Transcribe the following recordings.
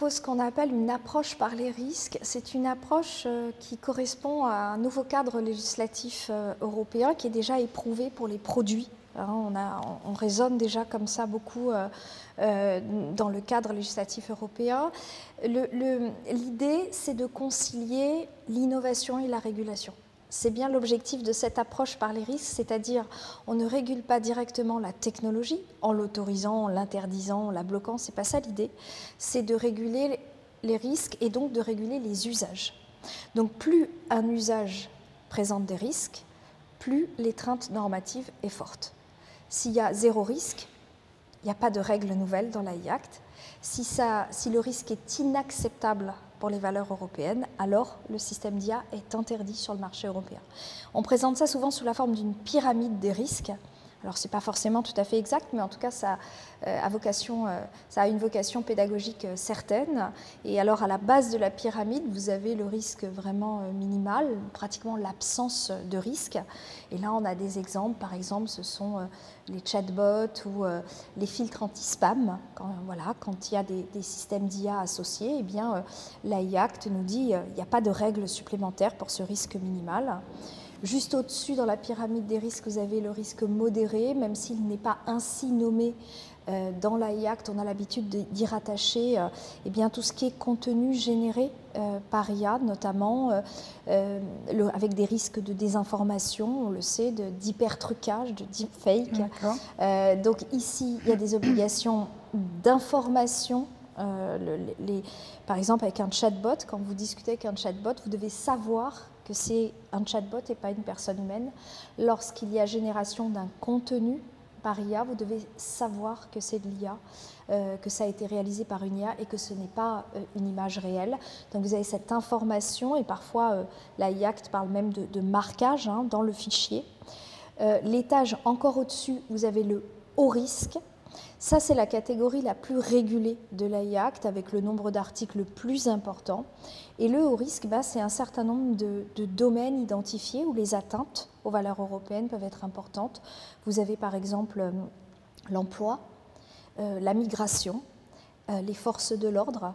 propose ce qu'on appelle une approche par les risques. C'est une approche qui correspond à un nouveau cadre législatif européen qui est déjà éprouvé pour les produits. On raisonne déjà comme ça beaucoup dans le cadre législatif européen. L'idée, c'est de concilier l'innovation et la régulation. C'est bien l'objectif de cette approche par les risques, c'est-à-dire on ne régule pas directement la technologie en l'autorisant, en l'interdisant, en la bloquant, c'est pas ça l'idée. C'est de réguler les risques et donc de réguler les usages. Donc plus un usage présente des risques, plus l'étreinte normative est forte. S'il y a zéro risque, il n'y a pas de règles nouvelles dans l'AI Act. Si le risque est inacceptable pour les valeurs européennes, alors le système d'IA est interdit sur le marché européen. On présente ça souvent sous la forme d'une pyramide des risques. Alors, ce n'est pas forcément tout à fait exact, mais en tout cas, ça a une vocation pédagogique certaine. Et alors, à la base de la pyramide, vous avez le risque vraiment minimal, pratiquement l'absence de risque. Et là, on a des exemples. Par exemple, ce sont les chatbots ou les filtres anti-spam. Quand il y a des systèmes d'IA associés, eh bien, l'AI Act nous dit qu'il n'y a pas de règles supplémentaires pour ce risque minimal. Juste au-dessus, dans la pyramide des risques, vous avez le risque modéré, même s'il n'est pas ainsi nommé dans l'AI Act, on a l'habitude d'y rattacher eh bien, tout ce qui est contenu généré par IA, notamment avec des risques de désinformation, on le sait, d'hypertrucage, de deepfake. Donc ici, il y a des obligations d'information. Par exemple, avec un chatbot, quand vous discutez avec un chatbot, vous devez savoir que c'est un chatbot et pas une personne humaine. Lorsqu'il y a génération d'un contenu par IA, vous devez savoir que c'est de l'IA, que ça a été réalisé par une IA et que ce n'est pas une image réelle. Donc vous avez cette information et parfois l'AI Act parle même de marquage dans le fichier. L'étage encore au-dessus, vous avez le haut risque. Ça, c'est la catégorie la plus régulée de l'AI Act, avec le nombre d'articles le plus important. Et le haut risque, c'est un certain nombre de domaines identifiés où les atteintes aux valeurs européennes peuvent être importantes. Vous avez par exemple l'emploi, la migration, les forces de l'ordre,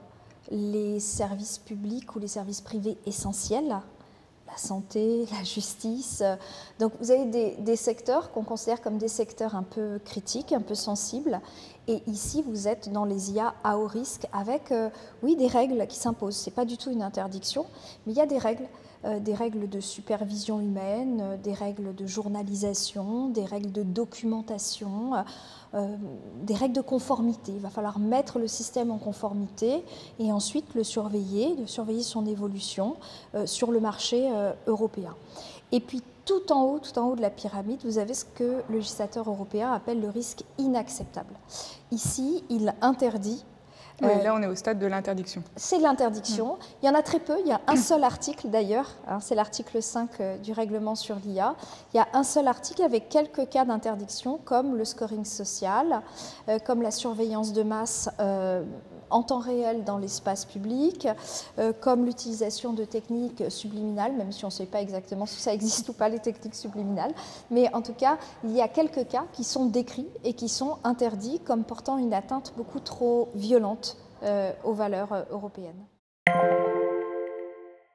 les services publics ou les services privés essentiels, la santé, la justice. Donc vous avez des secteurs qu'on considère comme des secteurs un peu critiques, un peu sensibles. Et ici, vous êtes dans les IA à haut risque avec, oui, des règles qui s'imposent. Ce n'est pas du tout une interdiction, mais il y a des règles de supervision humaine, des règles de journalisation, des règles de documentation, des règles de conformité. Il va falloir mettre le système en conformité et ensuite le surveiller, de surveiller son évolution sur le marché européen. Et puis tout en haut de la pyramide, vous avez ce que le législateur européen appelle le risque inacceptable. Ici, il interdit. Oui, là, on est au stade de l'interdiction. C'est l'interdiction. Il y en a très peu. Il y a un seul article, d'ailleurs. C'est l'article 5 du règlement sur l'IA. Il y a un seul article avec quelques cas d'interdiction, comme le scoring social, comme la surveillance de masse en temps réel dans l'espace public, comme l'utilisation de techniques subliminales, même si on ne sait pas exactement si ça existe ou pas, les techniques subliminales. Mais en tout cas, il y a quelques cas qui sont décrits et qui sont interdits comme portant une atteinte beaucoup trop violente aux valeurs européennes.